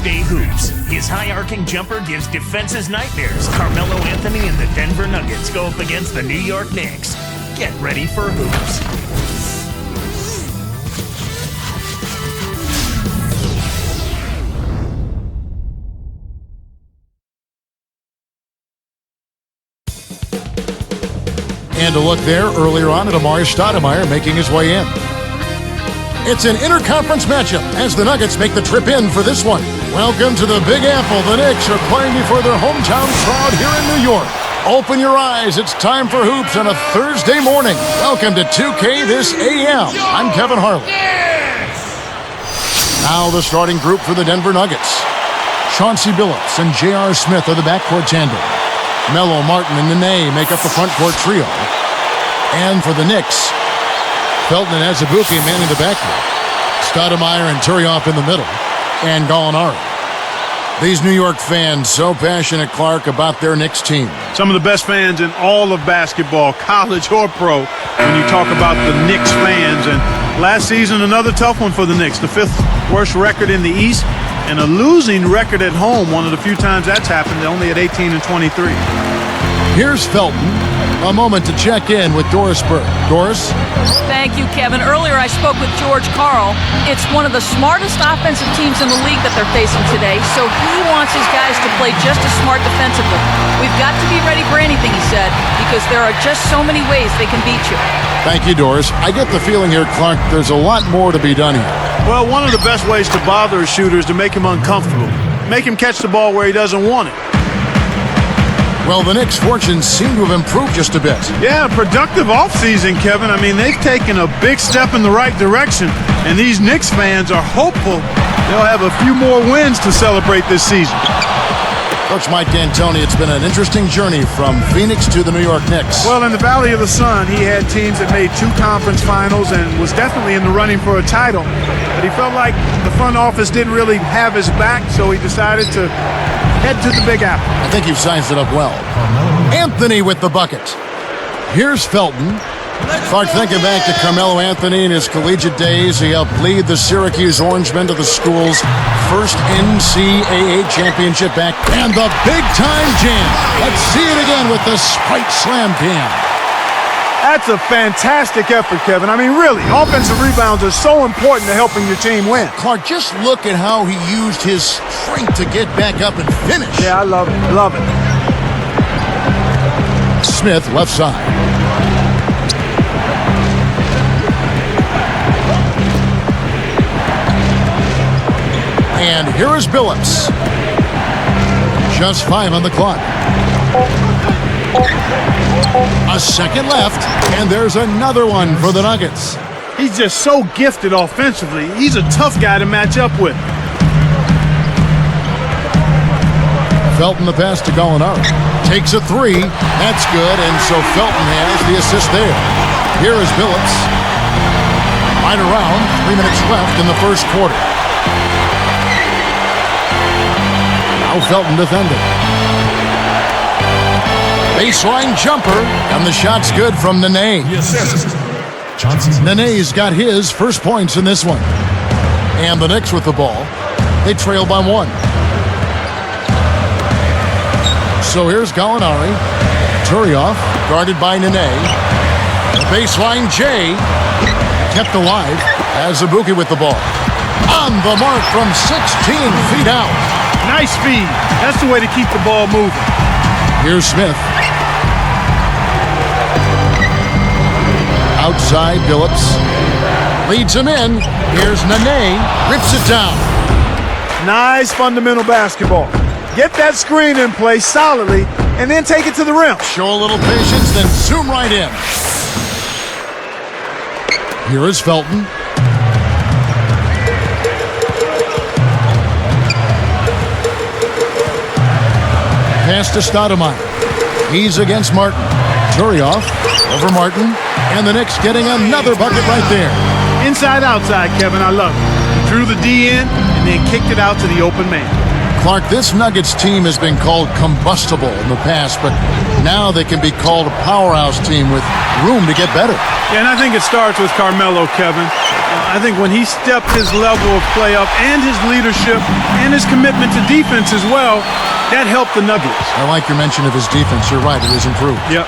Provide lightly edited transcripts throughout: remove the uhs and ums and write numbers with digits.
Thursday Hoops. His high-arcing jumper gives defenses nightmares. Carmelo Anthony and the Denver Nuggets go up against the New York Knicks. Get ready for hoops. And a look there earlier on at Amari Stoudemire making his way in. It's an interconference matchup as the Nuggets make the trip in for this one. Welcome to the Big Apple. The Knicks are playing before their hometown crowd here in New York. Open your eyes. It's time for hoops on a Thursday morning. Welcome to 2K this AM. I'm Kevin Harlan. Now the starting group for the Denver Nuggets. Chauncey Billups and J.R. Smith are the backcourt tandem. Melo, Martin, and Nene make up the frontcourt trio. And for the Knicks, Felton and Azubuike manning the backcourt. Stoudemire and Turioff in the middle. And Gallinari. These New York fans so passionate, Clark, about their Knicks team. Some of the best fans in all of basketball, college or pro, when you talk about the Knicks fans. And last season, another tough one for the Knicks. The 5th worst record in the East and a losing record at home. One of the few times that's happened, only at 18-23. Here's Felton. A moment to check in with Doris Burke. Doris? Thank you, Kevin. Earlier I spoke with George Karl. It's one of the smartest offensive teams in the league that they're facing today, so he wants his guys to play just as smart defensively. We've got to be ready for anything, he said, because there are just so many ways they can beat you. Thank you, Doris. I get the feeling here, Clark, there's a lot more to be done here. Well, one of the best ways to bother a shooter is to make him uncomfortable. Make him catch the ball where he doesn't want it. Well, the Knicks' fortunes seem to have improved just a bit. Yeah, productive offseason, Kevin. I mean, they've taken a big step in the right direction, and these Knicks fans are hopeful they'll have a few more wins to celebrate this season. Coach Mike D'Antoni, it's been an interesting journey from Phoenix to the New York Knicks. Well, in the Valley of the Sun, he had teams that made 2 conference finals and was definitely in the running for a title. But he felt like the front office didn't really have his back, so he decided to head to the Big Apple. I think you've sized it up well. Anthony with the bucket. Here's Felton. Clark, thinking back to Carmelo Anthony in his collegiate days, he helped lead the Syracuse Orangemen to the school's first NCAA championship back. And the big-time jam. Let's see it again with the Sprite Slam Jam. That's a fantastic effort, Kevin. I mean, really, offensive rebounds are so important to helping your team win. Clark, just look at how he used his strength to get back up and finish. Yeah, I love it. Love it. Smith, left side. And here is Billups. Just 5 on the clock. A second left, and there's another one for the Nuggets. He's just so gifted offensively. He's a tough guy to match up with. Felton the pass to Gallinari. Takes a 3. That's good, and so Felton has the assist there. Here is Billups. Right around, 3 minutes left in the first quarter. Now Felton defending. Baseline jumper, and the shot's good from Nene. Nene's got his first points in this one. And the Knicks with the ball. They trail by 1. So here's Gallinari. Turioff, guarded by Nene. The baseline J, kept alive. Azubuike with the ball. On the mark from 16 feet out. Nice feed. That's the way to keep the ball moving. Here's Smith. Outside, Billups. Leads him in. Here's Nene. Rips it down. Nice fundamental basketball. Get that screen in place solidly, and then take it to the rim. Show a little patience, then zoom right in. Here is Felton. Pass to Stoudemire. He's against Martin. Turioff over Martin. And the Knicks getting another bucket right there. Inside, outside, Kevin. I love it. He drew the D in and then kicked it out to the open man. Clark, this Nuggets team has been called combustible in the past, but now they can be called a powerhouse team with room to get better. Yeah, and I think it starts with Carmelo, Kevin. I think when he stepped his level of play up and his leadership and his commitment to defense as well, that helped the Nuggets. I like your mention of his defense. You're right, it has improved. Yep.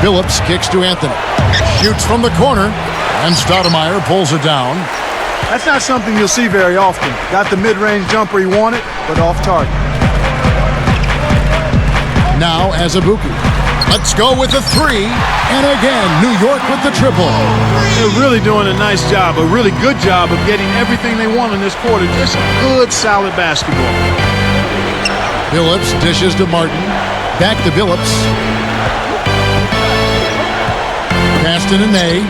Phillips kicks to Anthony. Shoots from the corner, and Stoudemire pulls it down. That's not something you'll see very often. Got the mid-range jumper he wanted, but off target. Now Azubuike. Let's go with the three. And again, New York with the triple. They're really doing a nice job, a really good job of getting everything they want in this quarter. Just good, solid basketball. Phillips dishes to Martin. Back to Phillips. Pass to Nene.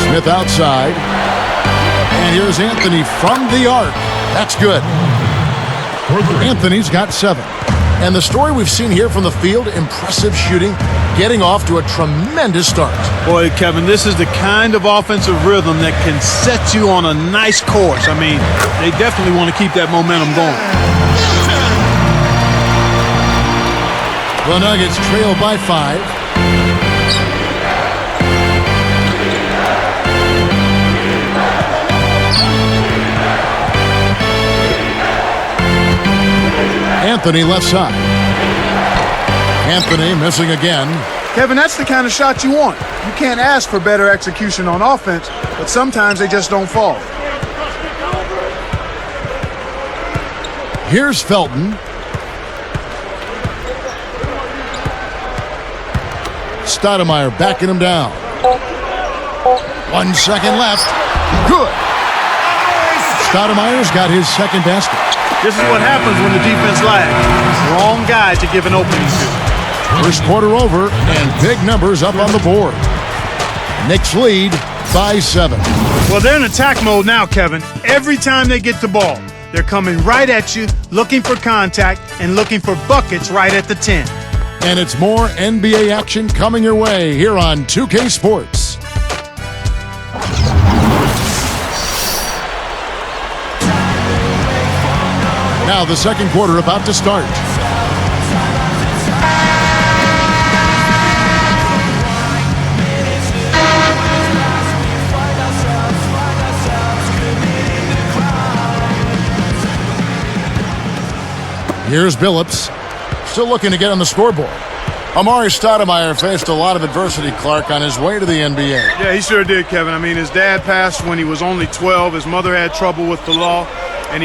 Smith outside. And here's Anthony from the arc. That's good. Anthony's got 7. And the story we've seen here from the field, impressive shooting, getting off to a tremendous start. Boy, Kevin, this is the kind of offensive rhythm that can set you on a nice course. I mean, they definitely want to keep that momentum going. The Nuggets trail by 5. Anthony left side. Anthony missing again. Kevin, that's the kind of shot you want. You can't ask for better execution on offense, but sometimes they just don't fall. Here's Felton. Stoudemire backing him down. 1 second left. Good. Stoudemire's got his second basket. This is what happens when the defense lags. Wrong guy to give an opening to. First quarter over, and big numbers up on the board. Knicks lead by 7. Well, they're in attack mode now, Kevin. Every time they get the ball, they're coming right at you, looking for contact, and looking for buckets right at the 10. And it's more NBA action coming your way here on 2K Sports. Now the second quarter about to start. Here's Phillips, still looking to get on the scoreboard. Amari Stoudemire faced a lot of adversity, Clark, on his way to the NBA. Yeah, he sure did, Kevin. I mean, his dad passed when he was only 12. His mother had trouble with the law. And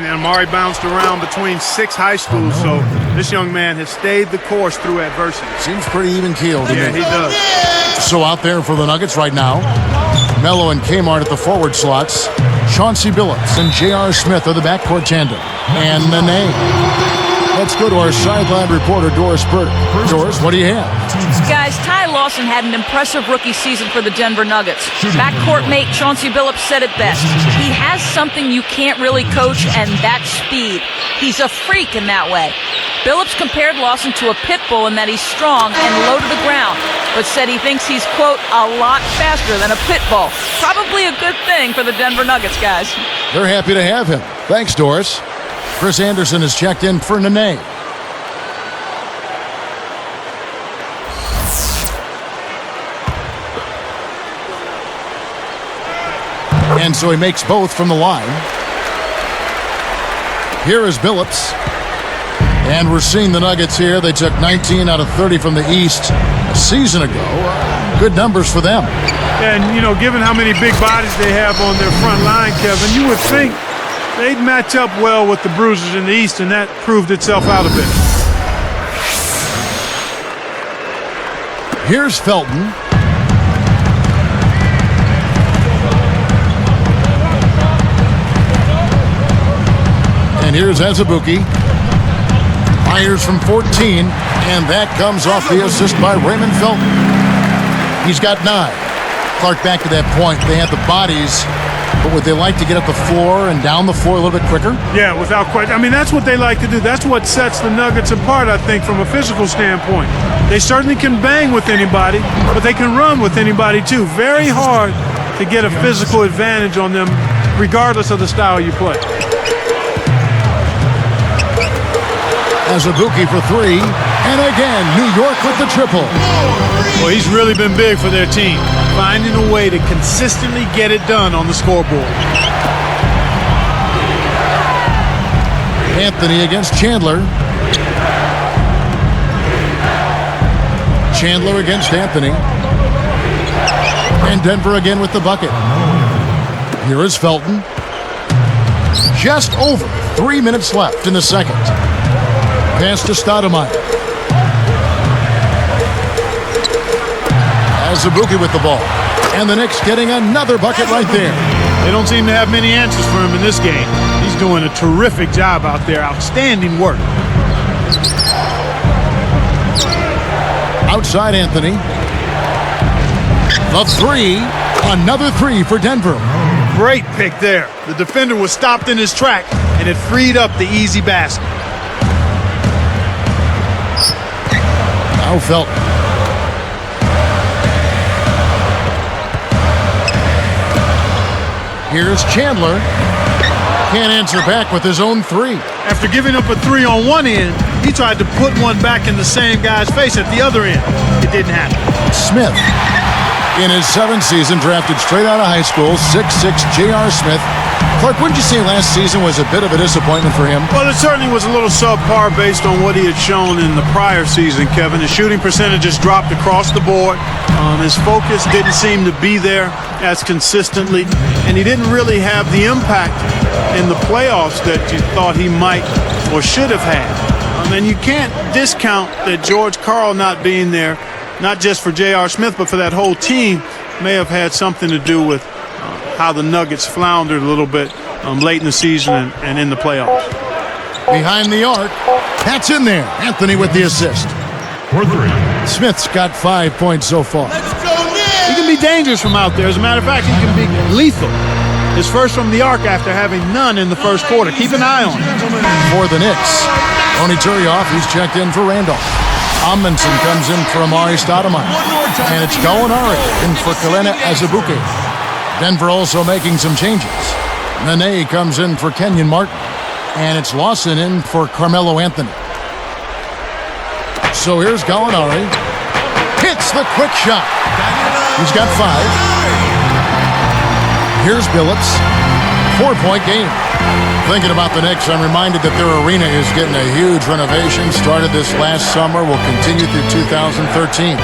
Amari bounced around between 6 high schools, so this young man has stayed the course through adversity. Seems pretty even-keeled to me. Yeah, he does. So out there for the Nuggets right now, Melo and Kmart at the forward slots, Chauncey Billups and J.R. Smith are the backcourt tandem, and Nene. Let's go to our sideline reporter, Doris Burke. Doris, what do you have? Guys, Ty Lawson had an impressive rookie season for the Denver Nuggets. Backcourt mate Chauncey Billups said it best. He has something you can't really coach, and that's speed. He's a freak in that way. Billups compared Lawson to a pit bull in that he's strong and low to the ground, but said he thinks he's, quote, a lot faster than a pit bull. Probably a good thing for the Denver Nuggets, guys. They're happy to have him. Thanks, Doris. Chris Anderson has checked in for Nene. And so he makes both from the line. Here is Billups. And we're seeing the Nuggets here. They took 19 out of 30 from the East a season ago. Good numbers for them. And, you know, given how many big bodies they have on their front line, Kevin, you would think they'd match up well with the bruisers in the East, and that proved itself out a bit. Here's Felton. And here's Azubuike. Fires from 14, and that comes off the assist by Raymond Felton. He's got 9. Clark, back to that point, they have the bodies, but would they like to get up the floor and down the floor a little bit quicker? Yeah, without question. I mean, that's what they like to do. That's what sets the Nuggets apart, I think, from a physical standpoint. They certainly can bang with anybody, but they can run with anybody, too. Very hard to get a physical advantage on them, regardless of the style you play. Azubuike for 3, and again, New York with the triple. Well, he's really been big for their team. finding a way to consistently get it done on the scoreboard. Anthony against Chandler. Chandler against Anthony. And Denver again with the bucket. Here is Felton. Just over 3 minutes left in the second. Pass to Stoudemire. Azubuike with the ball. And the Knicks getting another bucket right there. They don't seem to have many answers for him in this game. He's doing a terrific job out there. Outstanding work. Outside Anthony. The three. Another three for Denver. Great pick there. The defender was stopped in his track, and it freed up the easy basket. Now Felton. Here's Chandler. Can't answer back with his own three. After giving up a three on one end, he tried to put one back in the same guy's face at the other end. It didn't happen. Smith. In his 7th season, drafted straight out of high school, 6'6" J.R. Smith. Clark, wouldn't you say last season was a bit of a disappointment for him? Well, it certainly was a little subpar based on what he had shown in the prior season, Kevin. His shooting percentages dropped across the board. His focus didn't seem to be there as consistently, and he didn't really have the impact in the playoffs that you thought he might or should have had. And you can't discount that George Karl not being there, not just for J.R. Smith, but for that whole team, may have had something to do with how the Nuggets floundered a little bit late in the season and in the playoffs. Behind the arc. That's in there. Anthony with the assist. For three. Smith's got 5 points so far. He can be dangerous from out there. As a matter of fact, he can be lethal. His first from the arc after having none in the first quarter. Keep an eye on him. For the Knicks, Tony Turioff, he's checked in for Randolph. Amundsen comes in for Amari Stoudemire. And it's Gallinari in for Kelena Azubuike. Denver also making some changes. Nene comes in for Kenyon Martin. And it's Lawson in for Carmelo Anthony. So here's Gallinari. Hits the quick shot. He's got 5. Here's Billups. 4-point game. Thinking about the Knicks, I'm reminded that their arena is getting a huge renovation. Started this last summer, will continue through 2013.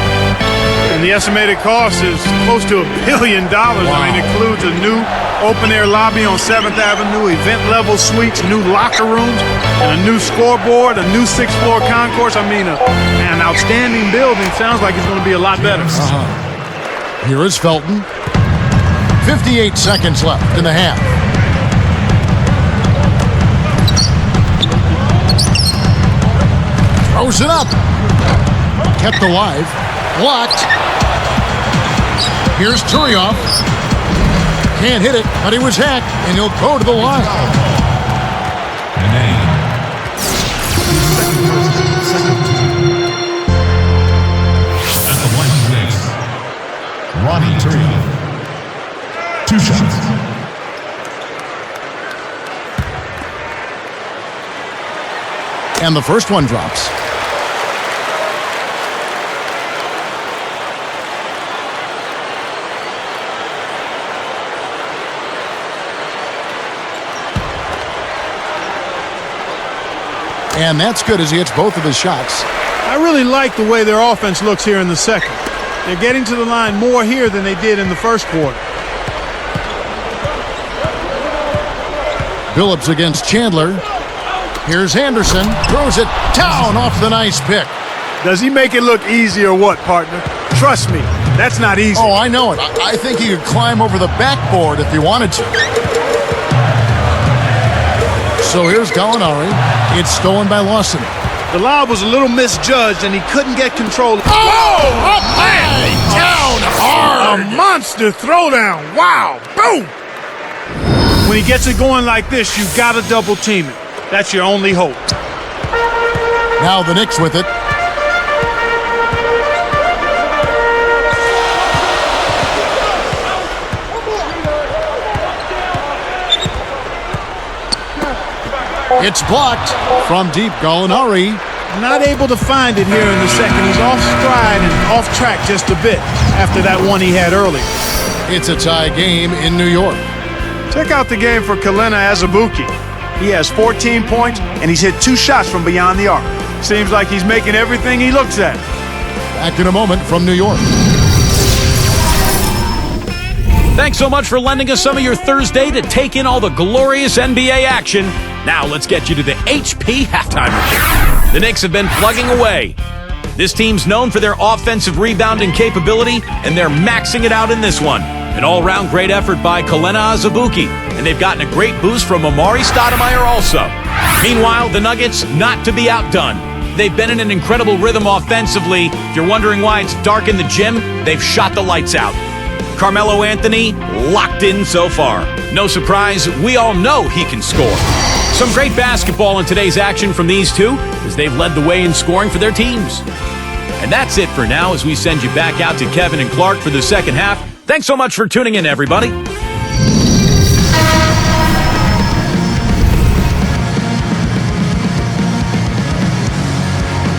And the estimated cost is close to $1 billion. Wow. I mean, it includes a new open-air lobby on 7th Avenue, event-level suites, new locker rooms, and a new scoreboard, a new 6th-floor concourse. I mean, an outstanding building. Sounds like it's going to be a lot better. Here is Felton. 58 seconds left in the half. Throws it up. Kept alive. Blocked. Here's Turioff. Can't hit it, but he was hacked, and he'll go to the line. At the line of the Knicks, Ronnie Turioff. 2 shots. And the first one drops. And that's good as he hits both of his shots. I really like the way their offense looks here in the second. They're getting to the line more here than they did in the first quarter. Billups against Chandler. Here's Anderson. Throws it down off the nice pick. Does he make it look easy or what, partner? Trust me, that's not easy. Oh, I know it. I think he could climb over the backboard if he wanted to. So here's Gallinari. It's stolen by Lawson. The lob was a little misjudged, and he couldn't get control. Oh! Up high! Down hard! A monster throwdown. Wow! Boom! When he gets it going like this, you've got to double team it. That's your only hope. Now the Knicks with it. It's blocked from deep. Gallinari. Not able to find it here in the second. He's off stride and off track just a bit. after that one he had earlier. It's a tie game in New York. Check out the game for Kelena Azubuike. He has 14 points, and he's hit 2 shots from beyond the arc. Seems like he's making everything he looks at. Back in a moment from New York. Thanks so much for lending us some of your Thursday to take in all the glorious NBA action. Now let's get you to the HP halftime report. The Knicks have been plugging away. This team's known for their offensive rebounding capability, and they're maxing it out in this one. An all-round great effort by Kelena Azubuike, and they've gotten a great boost from Amari Stoudemire also. Meanwhile, the Nuggets not to be outdone. They've been in an incredible rhythm offensively. If you're wondering why it's dark in the gym, they've shot the lights out. Carmelo Anthony locked in so far. No surprise, we all know he can score. Some great basketball in today's action from these two as they've led the way in scoring for their teams. And that's it for now as we send you back out to Kevin and Clark for the second half. Thanks so much for tuning in, everybody.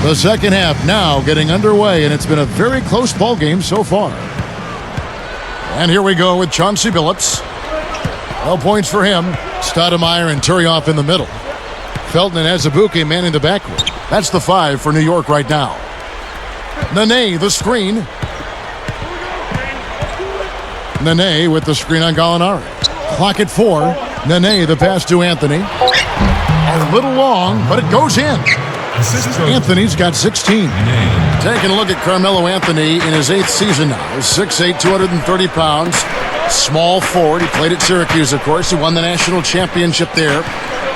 The second half now getting underway, and it's been a very close ball game so far. And here we go with Chauncey Billups. No points for him. Stoudemire and Turioff in the middle. Felton and Azubuike manning the backcourt. That's the 5 for New York right now. Nene, the screen. Nene with the screen on Gallinari. Clock at 4. Nene, the pass to Anthony. A little long, but it goes in. Anthony's got 16. Taking a look at Carmelo Anthony in his 8th season now. 6'8", 230 pounds. Small forward. He played at Syracuse, of course. He won the national championship there.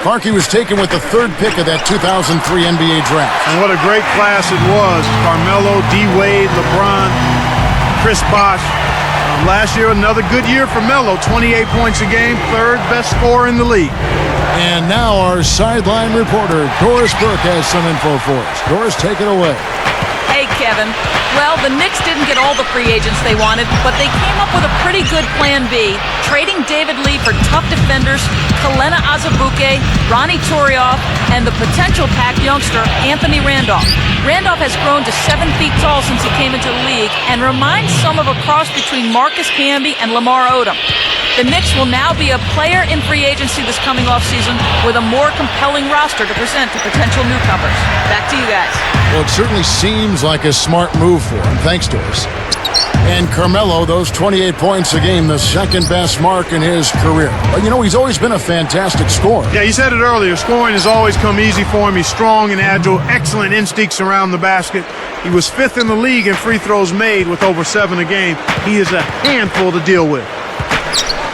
Clark, was taken with the 3rd pick of that 2003 NBA draft. And what a great class it was. Carmelo, D-Wade, LeBron, Chris Bosh. Last year, another good year for Melo. 28 points a game, 3rd best scorer in the league. And now our sideline reporter, Doris Burke, has some info for us. Doris, take it away. Hey, Kevin. Well, the Knicks didn't get all the free agents they wanted, but they came up with a pretty good plan B, trading David Lee for tough defenders, Kelena Azubuike, Ronnie Turioff, and the potential pack youngster, Anthony Randolph. Randolph has grown to 7 feet tall since he came into the league and reminds some of a cross between Marcus Camby and Lamar Odom. The Knicks will now be a player in free agency this coming offseason with a more compelling roster to present to potential newcomers. Back to you guys. Well, it certainly seems like a smart move for him. Thanks, Doris. And Carmelo, those 28 points a game, the 2nd best mark in his career. But, he's always been a fantastic scorer. Yeah, you said it earlier. Scoring has always come easy for him. He's strong and agile, excellent instincts around the basket. He was 5th in the league in free throws made with over 7 a game. He is a handful to deal with.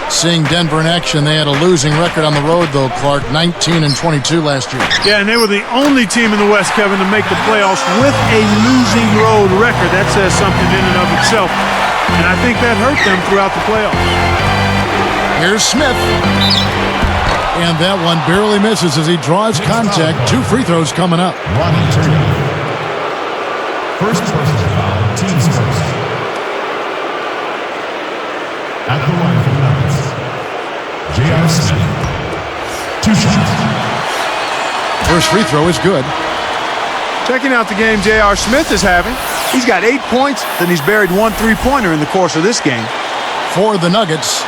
Seeing Denver in action, they had a losing record on the road, though, Clark, 19-22 last year. Yeah, and they were the only team in the West, Kevin, to make the playoffs with a losing road record. That says something in and of itself, and I think that hurt them throughout the playoffs. Here's Smith. And that one barely misses as he draws contact. 2 free throws coming up. Ronnie Turioff. First personal foul, team's first. At the line for the Nuggets, J.R. Smith. 2 shots. First free throw is good. Checking out the game J.R. Smith is having. He's got 8 points, then he's buried 1 3-pointer in the course of this game. For the Nuggets,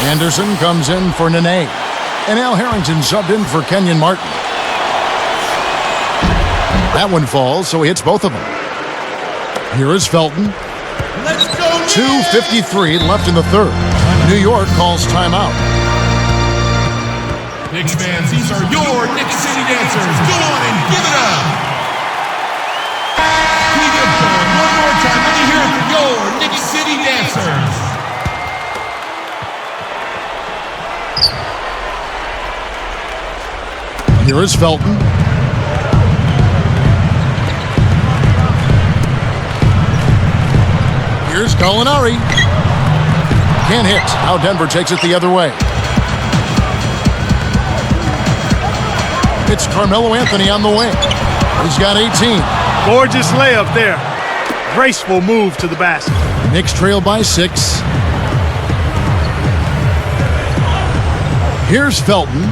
Anderson comes in for Nene. And Al Harrington subbed in for Kenyon Martin. That one falls, so he hits both of them. Here is Felton. Let's go! 2:53 left in the 3rd. New York calls timeout. Knicks fans, these are your Knicks City dancers. Go on and give it up! Keep it going one more time. Let me hear it for your Knicks City dancers. Here is Felton. Here's Gallinari. Can't hit. Now Denver takes it the other way. It's Carmelo Anthony on the wing. He's got 18. Gorgeous layup there. Graceful move to the basket. Knicks trail by 6. Here's Felton.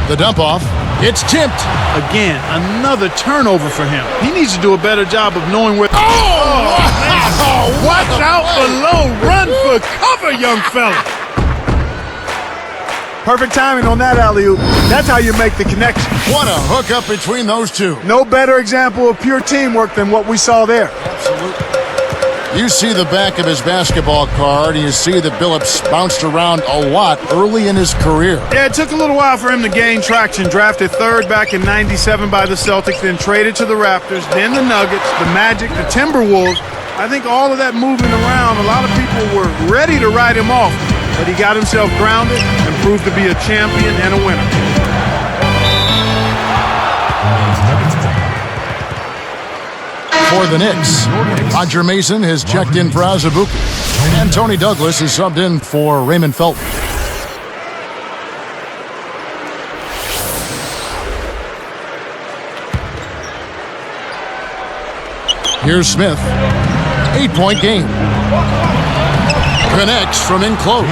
The dump off. It's tipped. Again, another turnover for him. He needs to do a better job of knowing where... Watch out below. Run for cover, young fella. Perfect timing on that alley-oop. That's how you make the connection. What a hookup between those two. No better example of pure teamwork than what we saw there. You see the back of his basketball card, and you see that Billups bounced around a lot early in his career. Yeah, it took a little while for him to gain traction. Drafted third back in '97 by the Celtics, then traded to the Raptors, then the Nuggets, the Magic, the Timberwolves. I think all of that moving around, a lot of people were ready to write him off, but he got himself grounded and proved to be a champion and a winner. For the Knicks, Roger Mason has checked in for Azubuike, and Tony Douglas is subbed in for Raymond Felton. Here's Smith. 8-point game. Connects from in close.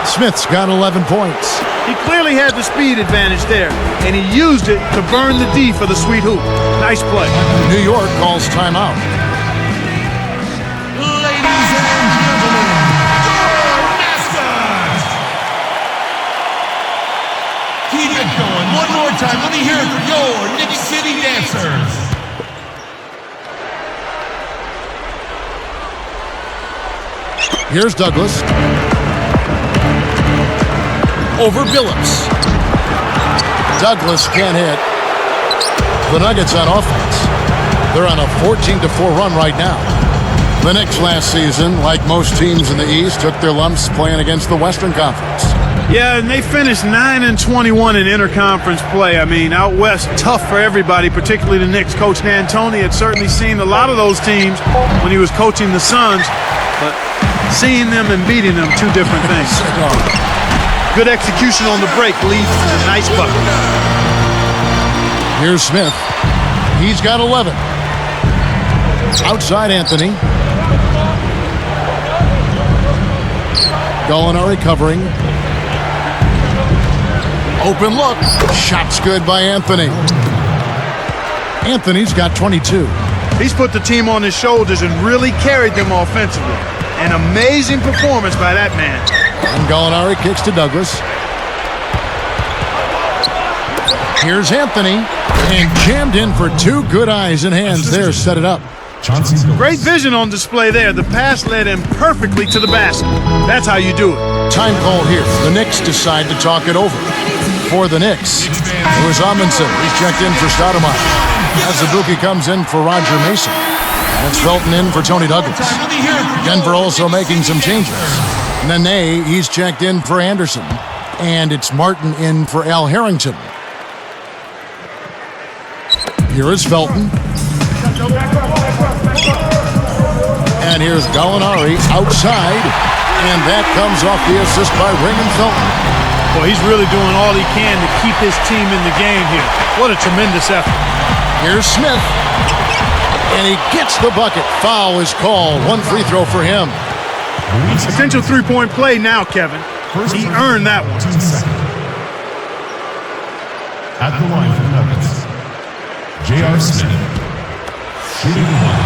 Smith's got 11 points. He clearly had the speed advantage there, and he used it to burn the D for the sweet hoop. Nice play. New York calls timeout. Ladies and gentlemen, your mascot. Keep it going. One more time. Let me hear it for your Knicks City Dancers. Here's Douglas. Over Billups. Douglas can't hit. The Nuggets on offense. They're on a 14-4 run right now. The Knicks last season, like most teams in the East, took their lumps playing against the Western Conference. Yeah, and they finished 9-21 in interconference play. I mean, out west, tough for everybody, particularly the Knicks. Coach D'Antoni had certainly seen a lot of those teams when he was coaching the Suns, but seeing them and beating them, two different things. Good execution on the break leads to a nice bucket. Here's Smith. He's got 11. Outside Anthony. Gallinari covering. Open look. Shot's good by Anthony. Anthony's got 22. He's put the team on his shoulders and really carried them offensively. An amazing performance by that man. And Gallinari kicks to Douglas. Here's Anthony. And jammed in for two good eyes and hands there. Set it up. Great vision on display there. The pass led him perfectly to the basket. That's how you do it. Time call here. The Knicks decide to talk it over. For the Knicks, Louis Amundsen. He's checked in for Stoudemire. Azubuike comes in for Roger Mason. And it's Felton in for Tony Douglas. Denver also making some changes. Nene, he's checked in for Anderson. And it's Martin in for Al Harrington. Here is Felton. And here's Gallinari outside. And that comes off the assist by Raymond Felton. Well, he's really doing all he can to keep his team in the game here. What a tremendous effort. Here's Smith. And he gets the bucket. Foul is called. One free throw for him. Potential three-point play now, Kevin. He earned that one. At the line for the Nuggets, J.R. Smith. Shooting one.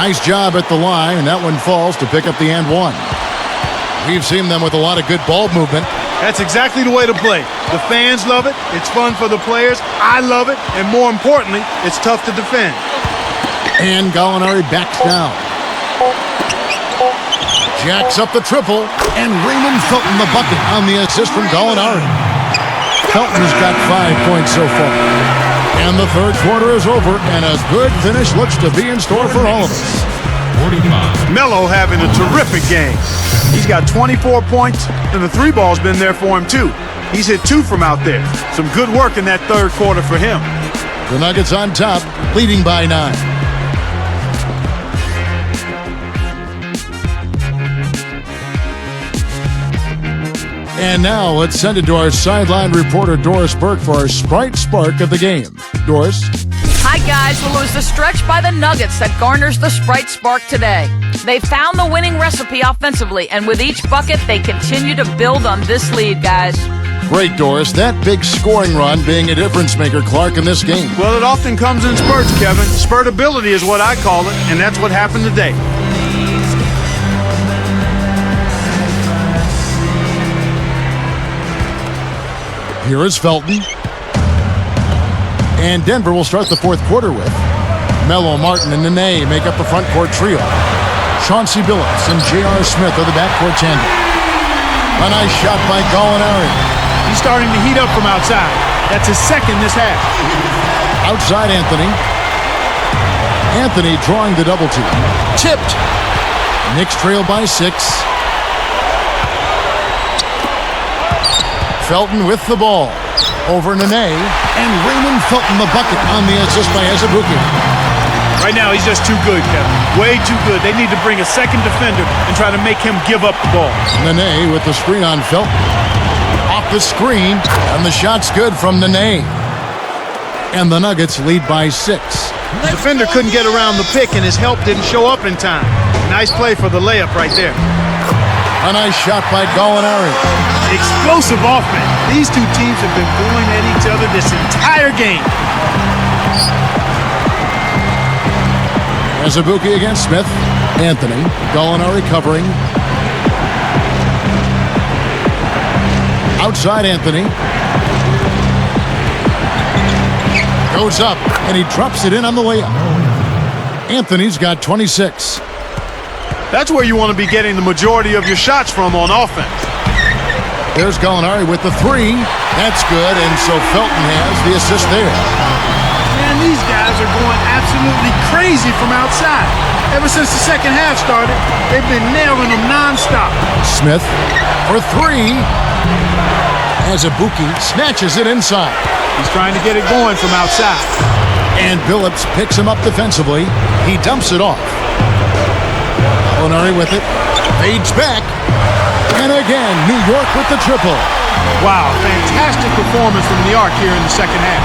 Nice job at the line, and that one falls to pick up the and one. We've seen them with a lot of good ball movement. That's exactly the way to play. The fans love it. It's fun for the players. I love it. And more importantly, it's tough to defend. And Gallinari backs down. Jacks up the triple, and Raymond Felton the bucket on the assist from Gallinari. Felton has got 5 points so far. And the third quarter is over, and a good finish looks to be in store for all of us. 45. Melo having a terrific game. He's got 24 points, and the three ball's been there for him too. He's hit two from out there. Some good work in that third quarter for him. The Nuggets on top, leading by 9. And now let's send it to our sideline reporter Doris Burke for our Sprite Spark of the game. Doris? Hi, guys. Well, it was the stretch by the Nuggets that garners the Sprite Spark today. They found the winning recipe offensively, and with each bucket, they continue to build on this lead, guys. Great, Doris. That big scoring run being a difference maker, Clark, in this game. Well, it often comes in spurts, Kevin. Spurtability is what I call it, and that's what happened today. Here is Felton. And Denver will start the fourth quarter with Melo, Martin, and Nene make up the front court trio. Chauncey Billups and J.R. Smith are the backcourt tandem. A nice shot by Gallinari. He's starting to heat up from outside. That's his second this half. Outside Anthony. Anthony drawing the double team. Tipped. Knicks trail by 6. Felton with the ball. Over Nene. And Raymond Felton the bucket on the assist by Azubuike. Right now, he's just too good, Kevin. Way too good. They need to bring a second defender and try to make him give up the ball. Nene with the screen on Felton. Off the screen, and the shot's good from Nene. And the Nuggets lead by 6. The defender couldn't get around the pick, and his help didn't show up in time. Nice play for the layup right there. A nice shot by Gallinari. Explosive offense. These two teams have been going at each other this entire game. Azubuike against Smith. Anthony. Gallinari covering. Outside Anthony. Goes up, and he drops it in on the layup. Anthony's got 26. That's where you want to be getting the majority of your shots from on offense. There's Gallinari with the 3. That's good, and so Felton has the assist there. Man, these guys are going absolutely crazy from outside. Ever since the second half started, they've been nailing them nonstop. Smith for 3. Azubuike snatches it inside. He's trying to get it going from outside. And Billups picks him up defensively. He dumps it off. Gallinari with it. Fades back. And again, New York with the triple. Wow, fantastic performance from New York here in the second half.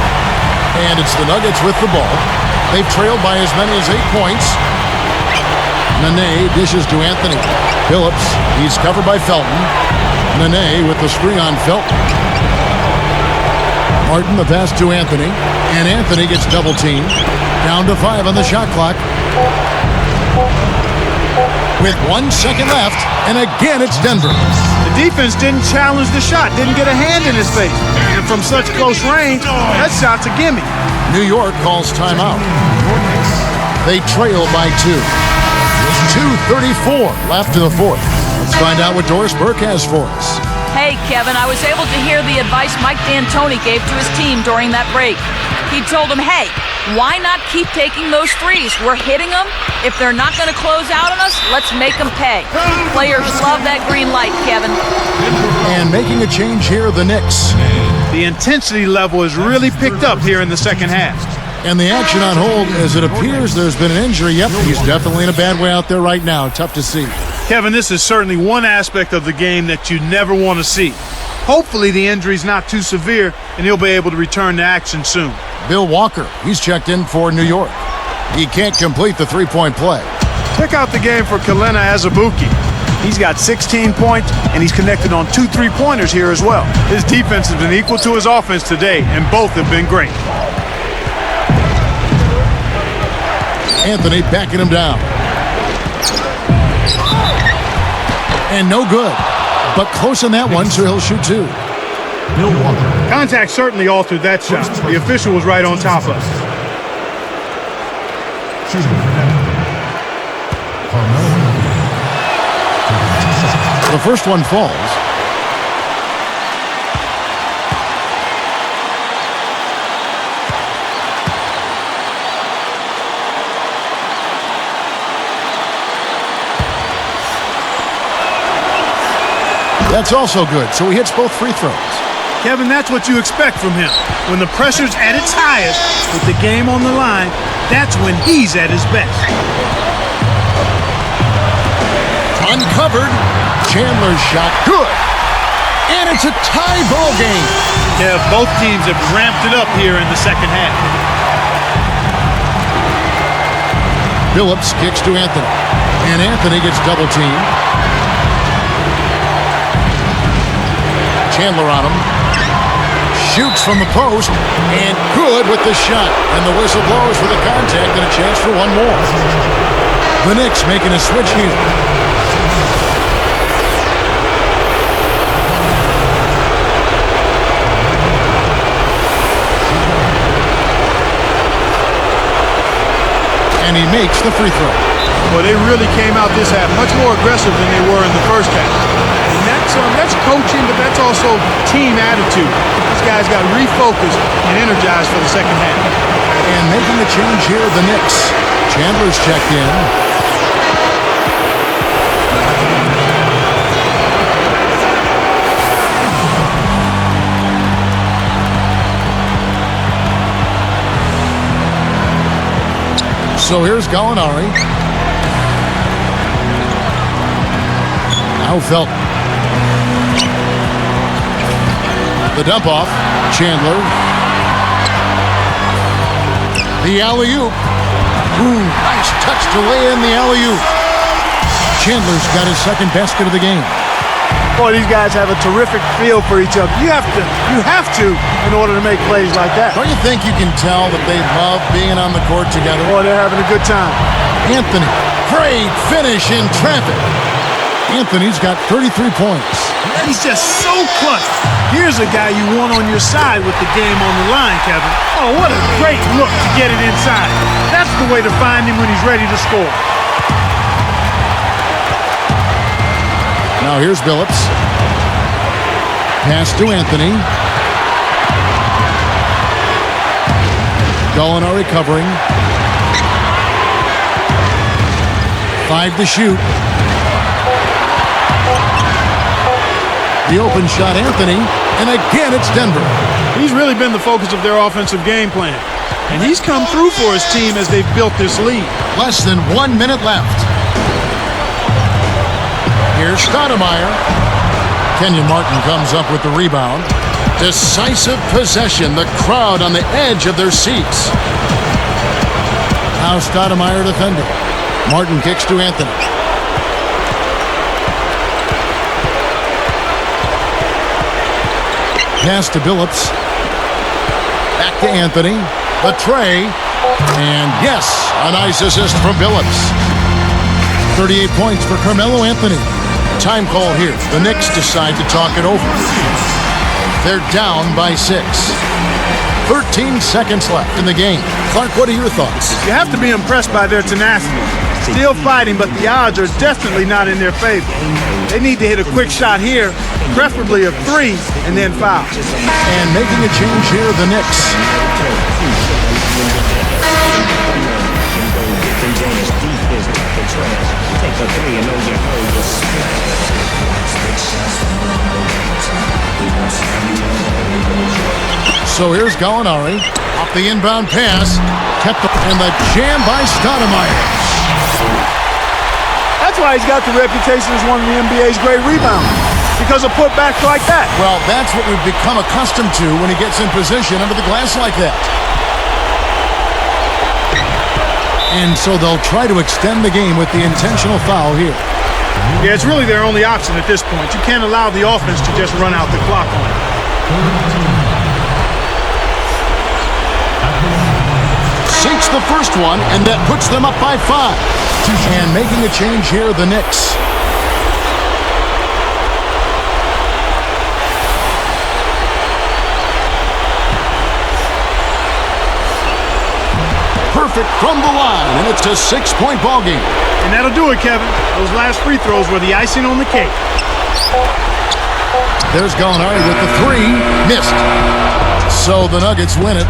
And it's the Nuggets with the ball. They've trailed by as many as 8 points. Nene dishes to Anthony. Billups, he's covered by Felton. Nene with the screen on Felton. Martin the pass to Anthony. And Anthony gets double teamed. Down to 5 on the shot clock. With 1 second left, and again it's Denver. The defense didn't challenge the shot, didn't get a hand in his face. And from such close range, that shot's a gimme. New York calls timeout. They trail by 2. 2:34 left in the fourth. Let's find out what Doris Burke has for us. Hey, Kevin, I was able to hear the advice Mike D'Antoni gave to his team during that break. He told them, hey, why not keep taking those threes? We're hitting them. If they're not going to close out on us, let's make them pay. Players love that green light, Kevin. And making a change here, the Knicks. The intensity level has really picked up here in the second half. And the action on hold, as it appears there's been an injury. Yep, he's definitely in a bad way out there right now. Tough to see. Kevin, this is certainly one aspect of the game that you never want to see. Hopefully the injury's not too severe and he'll be able to return to action soon. Bill Walker, he's checked in for New York. He can't complete the three-point play. Check out the game for Kelena Azubuike. He's got 16 points, and he's connected on 2 3-pointers here as well. His defense has been equal to his offense today, and both have been great. Anthony backing him down. And no good. But close on that one, so he'll shoot 2. Contact certainly altered that shot. The official was right on top of it. The first one falls. That's also good, so he hits both free throws. Kevin, that's what you expect from him. When the pressure's at its highest, with the game on the line, that's when he's at his best. Uncovered. Chandler's shot. Good. And it's a tie ball game. Yeah, both teams have ramped it up here in the second half. Billups kicks to Anthony. And Anthony gets double teamed. Chandler on him. shoots from the post, and good with the shot. And the whistle blows for the contact and a chance for one more. The Knicks making a switch here. And he makes the free throw. Well, they really came out this half much more aggressive than they were in the first half. And that's coaching, but that's also team attitude. These guys got refocused and energized for the second half. And making a change here, the Knicks. Chandler's checked in. So here's Gallinari. Now Felton. The dump off. Chandler. The alley-oop. Ooh, nice touch to lay in the alley-oop. Chandler's got his second basket of the game. Boy, these guys have a terrific feel for each other. You have to in order to make plays like that. Don't you think you can tell that they love being on the court together? Boy, they're having a good time. Anthony, great finish in traffic. Anthony's got 33 points. He's just so clutch. Here's a guy you want on your side with the game on the line, Kevin. Oh, what a great look to get it inside. That's the way to find him when he's ready to score. Now here's Billups. Pass to Anthony. Gallinari covering. 5 to shoot. The open shot, Anthony. And again, it's Denver. He's really been the focus of their offensive game plan. And he's come through for his team as they've built this lead. Less than 1 minute left. Here's Stoudemire. Kenyon Martin comes up with the rebound. Decisive possession. The crowd on the edge of their seats. Now Stoudemire defending. Martin kicks to Anthony. Pass to Billups. Back to Anthony. The tray. And yes, a nice assist from Billups. 38 points for Carmelo Anthony. Time call here. The Knicks decide to talk it over. They're down by 6. 13 seconds left in the game. Clark, what are your thoughts? You have to be impressed by their tenacity. Still fighting, but the odds are definitely not in their favor. They need to hit a quick shot here, preferably a 3, and then foul. And making a change here, the Knicks. So here's Gallinari. Off the inbound pass. Kept up in the jam by Stoudemire. That's why he's got the reputation as one of the NBA's great rebounders. Because of putbacks like that. Well, that's what we've become accustomed to when he gets in position under the glass like that. And so they'll try to extend the game with the intentional foul here. Yeah, it's really their only option at this point. You can't allow the offense to just run out the clock on it. Sinks the first one, and that puts them up by 5. And making a change here, the Knicks. Perfect from the line, and it's a 6-point ball game. And that'll do it, Kevin. Those last free throws were the icing on the cake. There's Gallinari with the 3. Missed. So the Nuggets win it.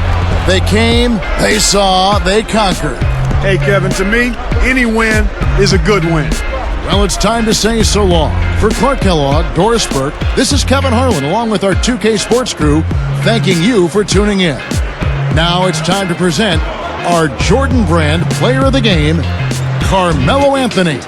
They came, they saw, they conquered. Hey, Kevin, to me, any win is a good win. Well, it's time to say so long. For Clark Kellogg, Doris Burke, this is Kevin Harlan, along with our 2K Sports crew, thanking you for tuning in. Now it's time to present our Jordan Brand Player of the Game, Carmelo Anthony.